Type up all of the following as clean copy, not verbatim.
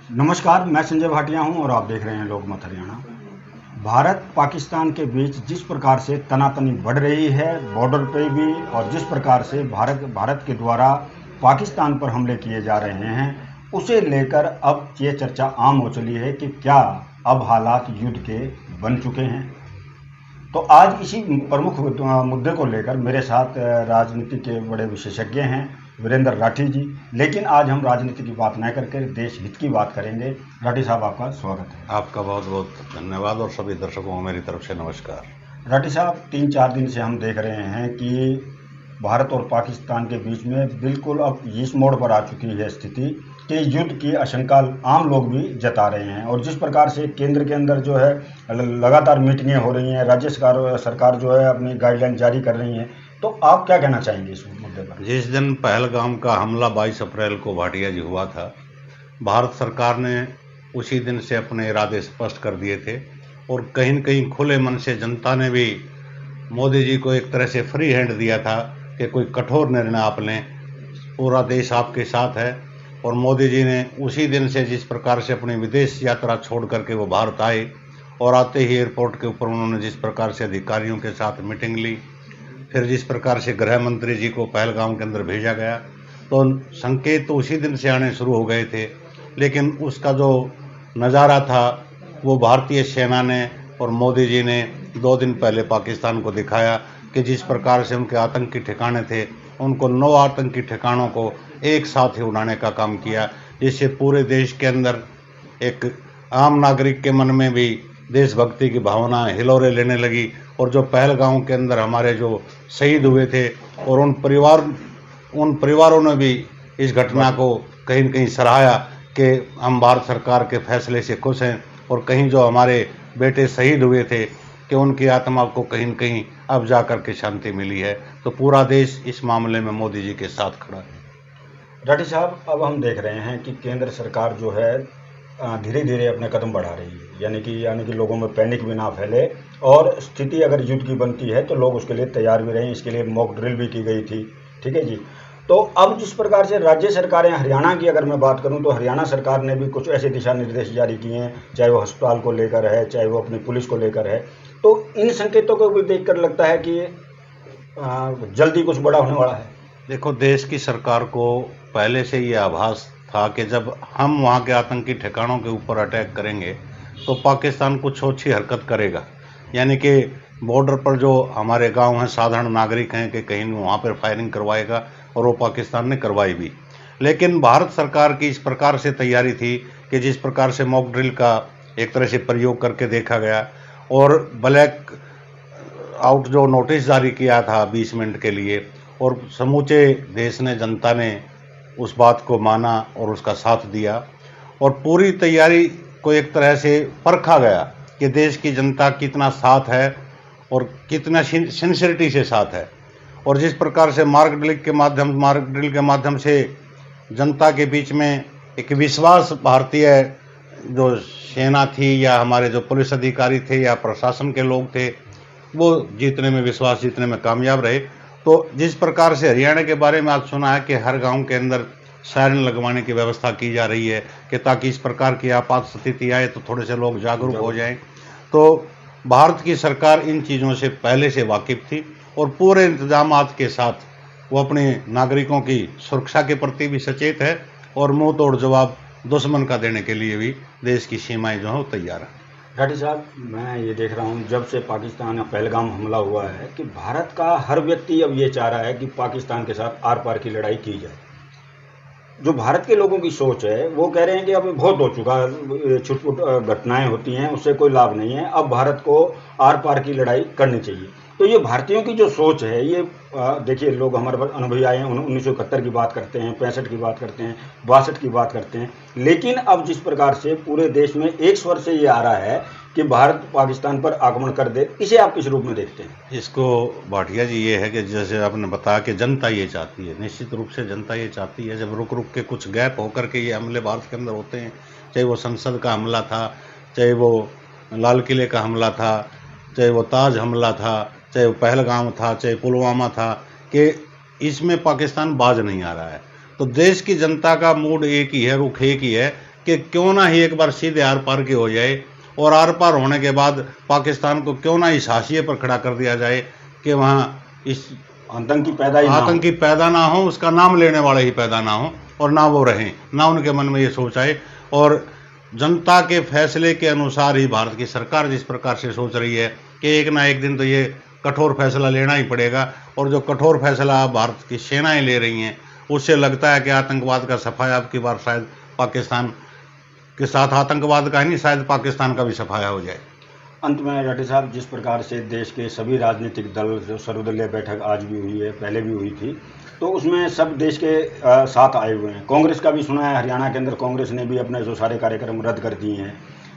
नमस्कार, मैं संजय भाटिया हूं और आप देख रहे हैं लोकमत हरियाणा। भारत पाकिस्तान के बीच जिस प्रकार से तनातनी बढ़ रही है बॉर्डर पे भी, और जिस प्रकार से भारत के द्वारा पाकिस्तान पर हमले किए जा रहे हैं, उसे लेकर अब ये चर्चा आम हो चली है कि क्या अब हालात युद्ध के बन चुके हैं। तो आज इसी प्रमुख मुद्दे को लेकर मेरे साथ राजनीति के बड़े विशेषज्ञ हैं वीरेंद्र राठी जी। लेकिन आज हम राजनीति की बात न करके देश हित की बात करेंगे। राठी साहब, आपका स्वागत है। आपका बहुत बहुत धन्यवाद और सभी दर्शकों को मेरी तरफ से नमस्कार। राठी साहब, 3-4 दिन से हम देख रहे हैं कि भारत और पाकिस्तान के बीच में बिल्कुल अब इस मोड़ पर आ चुकी है स्थिति कि युद्ध की आशंका आम लोग भी जता रहे हैं। और जिस प्रकार से केंद्र के अंदर जो है लगातार मीटिंगें हो रही हैं, राज्य सरकार जो है अपनी गाइडलाइन जारी कर रही है, तो आप क्या कहना चाहेंगे इस मुद्दे पर? जिस दिन पहलगाम का हमला 22 अप्रैल को भाटिया जी हुआ था, भारत सरकार ने उसी दिन से अपने इरादे स्पष्ट कर दिए थे और कहीं न कहीं खुले मन से जनता ने भी मोदी जी को एक तरह से फ्री हैंड दिया था कि कोई कठोर निर्णय आप लें, पूरा देश आपके साथ है। और मोदी जी ने उसी दिन से जिस प्रकार से अपनी विदेश यात्रा छोड़ करके वो भारत आए और आते ही एयरपोर्ट के ऊपर उन्होंने जिस प्रकार से अधिकारियों के साथ मीटिंग ली, फिर जिस प्रकार से गृह मंत्री जी को पहलगाम के अंदर भेजा गया, तो संकेत तो उसी दिन से आने शुरू हो गए थे। लेकिन उसका जो नज़ारा था वो भारतीय सेना ने और मोदी जी ने 2 दिन पहले पाकिस्तान को दिखाया कि जिस प्रकार से उनके आतंकी ठिकाने थे, उनको 9 आतंकी ठिकानों को एक साथ ही उड़ाने का काम किया, जिससे पूरे देश के अंदर एक आम नागरिक के मन में भी देशभक्ति की भावना हिलोरे लेने लगी। और जो पहलगाम के अंदर हमारे जो शहीद हुए थे और उन परिवारों ने भी इस घटना को कहीं न कहीं सराहा कि हम भारत सरकार के फैसले से खुश हैं। और कहीं जो हमारे बेटे शहीद हुए थे कि उनकी आत्मा को कहीं न कहीं अब जाकर के शांति मिली है। तो पूरा देश इस मामले में मोदी जी के साथ खड़ा है। राठी साहब, अब हम देख रहे हैं कि केंद्र सरकार जो है धीरे धीरे अपने कदम बढ़ा रही है, यानी कि लोगों में पैनिक भी ना फैले, और स्थिति अगर युद्ध की बनती है तो लोग उसके लिए तैयार भी रहें। इसके लिए मॉक ड्रिल भी की गई थी, ठीक है जी। तो अब जिस प्रकार से राज्य सरकारें, हरियाणा की अगर मैं बात करूं तो हरियाणा सरकार ने भी कुछ ऐसे दिशा निर्देश जारी किए हैं, चाहे वो अस्पताल को लेकर है, चाहे वो अपनी पुलिस को लेकर है। तो इन संकेतों को भी देखकर लगता है कि जल्दी कुछ बड़ा होने वाला है। देखो, देश की सरकार को पहले से ये आभास था कि जब हम वहाँ के आतंकी ठिकानों के ऊपर अटैक करेंगे तो पाकिस्तान कुछ ओछी हरकत करेगा, यानी कि बॉर्डर पर जो हमारे गांव हैं, साधारण नागरिक हैं, कि कहीं वहाँ पर फायरिंग करवाएगा, और वो पाकिस्तान ने करवाई भी। लेकिन भारत सरकार की इस प्रकार से तैयारी थी कि जिस प्रकार से मॉक ड्रिल का एक तरह से प्रयोग करके देखा गया और ब्लैक आउट जो नोटिस जारी किया था 20 मिनट के लिए, और समूचे देश ने, जनता ने उस बात को माना और उसका साथ दिया। और पूरी तैयारी को एक तरह से परखा गया कि देश की जनता कितना साथ है और कितना सिंसियरिटी से साथ है। और जिस प्रकार से मार्ग ड्रिल के माध्यम से जनता के बीच में एक विश्वास भारतीय जो सेना थी या हमारे जो पुलिस अधिकारी थे या प्रशासन के लोग थे, वो विश्वास जीतने में कामयाब रहे। तो जिस प्रकार से हरियाणा के बारे में आज सुना है कि हर गांव के अंदर सायरन लगवाने की व्यवस्था की जा रही है कि ताकि इस प्रकार की आपात स्थिति आए तो थोड़े से लोग जागरूक हो जाएं। तो भारत की सरकार इन चीज़ों से पहले से वाकिफ थी और पूरे इंतजामात के साथ वो अपने नागरिकों की सुरक्षा के प्रति भी सचेत है और मुंह तोड़ जवाब दुश्मन का देने के लिए भी देश की सीमाएं जो है तैयार है। राठी साहब, मैं ये देख रहा हूँ जब से पाकिस्तान का पहलगाम हमला हुआ है कि भारत का हर व्यक्ति अब ये चाह रहा है कि पाकिस्तान के साथ आर पार की लड़ाई की जाए। जो भारत के लोगों की सोच है वो कह रहे हैं कि अब बहुत हो चुका, छुटपुट घटनाएं होती हैं, उससे कोई लाभ नहीं है, अब भारत को आर पार की लड़ाई करनी चाहिए। तो ये भारतीयों की जो सोच है, ये देखिए, लोग हमारे पास अनुभवी आए हैं, 1971 की बात करते हैं, 65 की बात करते हैं, 62 की बात करते हैं। लेकिन अब जिस प्रकार से पूरे देश में एक स्वर से ये आ रहा है कि भारत पाकिस्तान पर आक्रमण कर दे, इसे आप किस रूप में देखते हैं? इसको भाटिया जी ये है कि जैसे आपने बताया कि जनता ये चाहती है, निश्चित रूप से जनता ये चाहती है। जब रुक रुक के कुछ गैप होकर के ये हमले भारत के अंदर होते हैं, चाहे वो संसद का हमला था, चाहे वो लाल किले का हमला था, चाहे वो ताज हमला था, चाहे वो पहलगाम था, चाहे पुलवामा था, कि इसमें पाकिस्तान बाज नहीं आ रहा है। तो देश की जनता का मूड एक ही है, रुख एक ही है कि क्यों ना ही एक बार सीधे आर पार की हो जाए, और आर पार होने के बाद पाकिस्तान को क्यों ना इस हाशिए पर खड़ा कर दिया जाए कि वहाँ इस आतंकी पैदा ना हो, उसका नाम लेने वाले ही पैदा ना हो, और ना वो रहें, ना उनके मन में ये सोच आए। और जनता के फैसले के अनुसार ही भारत की सरकार जिस प्रकार से सोच रही है कि एक ना एक दिन तो ये कठोर फैसला लेना ही पड़ेगा, और जो कठोर फैसला भारत की सेनाएं ले रही हैं, उससे लगता है कि आतंकवाद का सफाया अब की बार शायद पाकिस्तान के साथ आतंकवाद का ही नहीं, शायद पाकिस्तान का भी सफाया हो जाए। अंत में राठी साहब, जिस प्रकार से देश के सभी राजनीतिक दल, जो सर्वदलीय बैठक आज भी हुई है, पहले भी हुई थी, तो उसमें सब देश के साथ आए हुए हैं। कांग्रेस का भी सुना है, हरियाणा के अंदर कांग्रेस ने भी अपने जो सारे कार्यक्रम रद्द कर दिए हैं,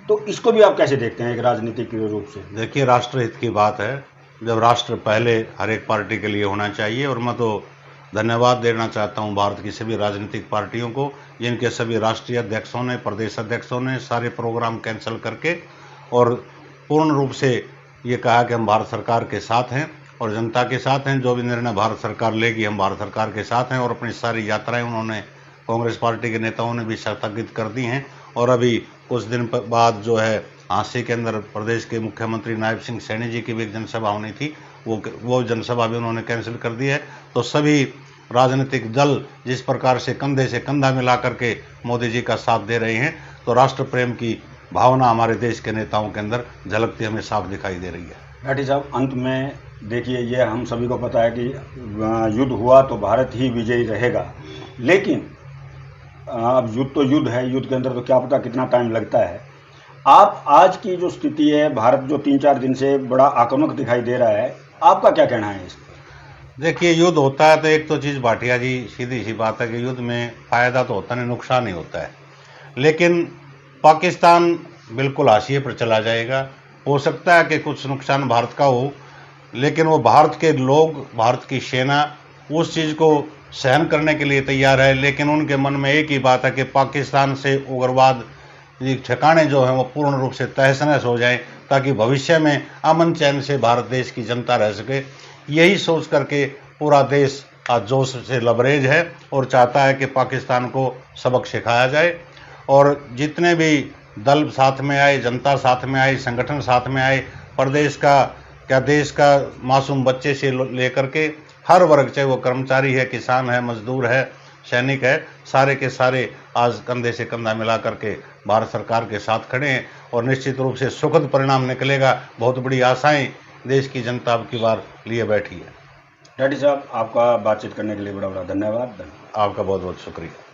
तो इसको भी आप कैसे देखते हैं एक राजनीतिक रूप से? देखिए, राष्ट्रहित की बात है, जब राष्ट्र पहले हर एक पार्टी के लिए होना चाहिए, और मैं तो धन्यवाद देना चाहता हूं भारत की सभी राजनीतिक पार्टियों को, जिनके सभी राष्ट्रीय अध्यक्षों ने, प्रदेश अध्यक्षों ने सारे प्रोग्राम कैंसिल करके और पूर्ण रूप से ये कहा कि हम भारत सरकार के साथ हैं और जनता के साथ हैं, जो भी निर्णय भारत सरकार लेगी हम भारत सरकार के साथ हैं। और अपनी सारी यात्राएं उन्होंने, कांग्रेस पार्टी के नेताओं ने भी स्थगित कर दी हैं। और अभी कुछ दिन बाद जो है झांसी के अंदर प्रदेश के मुख्यमंत्री नायब सिंह सैनी जी की भी एक जनसभा होनी थी, वो जनसभा भी उन्होंने कैंसिल कर दी है। तो सभी राजनीतिक दल जिस प्रकार से कंधे से कंधा मिला करके मोदी जी का साथ दे रहे हैं, तो राष्ट्र प्रेम की भावना हमारे देश के नेताओं के अंदर झलकती हमें साफ दिखाई दे रही है। राठी साहब, अंत में देखिए, ये हम सभी को पता है कि युद्ध हुआ तो भारत ही विजयी रहेगा, लेकिन अब युद्ध तो युद्ध है, युद्ध के अंदर तो क्या पता कितना टाइम लगता है। आप आज की जो स्थिति है, भारत जो 3-4 दिन से बड़ा आक्रामक दिखाई दे रहा है, आपका क्या कहना है इस पर? देखिए, युद्ध होता है तो एक तो चीज़ भाटिया जी, सीधी सी बात है कि युद्ध में फ़ायदा तो होता नहीं, नुकसान ही होता है। लेकिन पाकिस्तान बिल्कुल हाशिए पर चला जाएगा। हो सकता है कि कुछ नुकसान भारत का हो, लेकिन वो भारत के लोग, भारत की सेना उस चीज़ को सहन करने के लिए तैयार है। लेकिन उनके मन में एक ही बात है कि पाकिस्तान से उग्रवाद ठिकाने जो हैं वो पूर्ण रूप से तहस नहस हो जाएं, ताकि भविष्य में अमन चैन से भारत देश की जनता रह सके। यही सोच करके पूरा देश आज जोश से लबरेज है और चाहता है कि पाकिस्तान को सबक सिखाया जाए। और जितने भी दल साथ में आए, जनता साथ में आई, संगठन साथ में आए, प्रदेश का क्या देश का मासूम बच्चे से लेकर के हर वर्ग, चाहे वो कर्मचारी है, किसान है, मजदूर है, सैनिक है, सारे के सारे आज कंधे से कंधा मिला करके भारत सरकार के साथ खड़े हैं। और निश्चित रूप से सुखद परिणाम निकलेगा। बहुत बड़ी आशाएं देश की जनता अब की बार लिए बैठी है। राठी साहब, आपका बातचीत करने के लिए बड़ा बड़ा धन्यवाद। आपका बहुत बहुत शुक्रिया।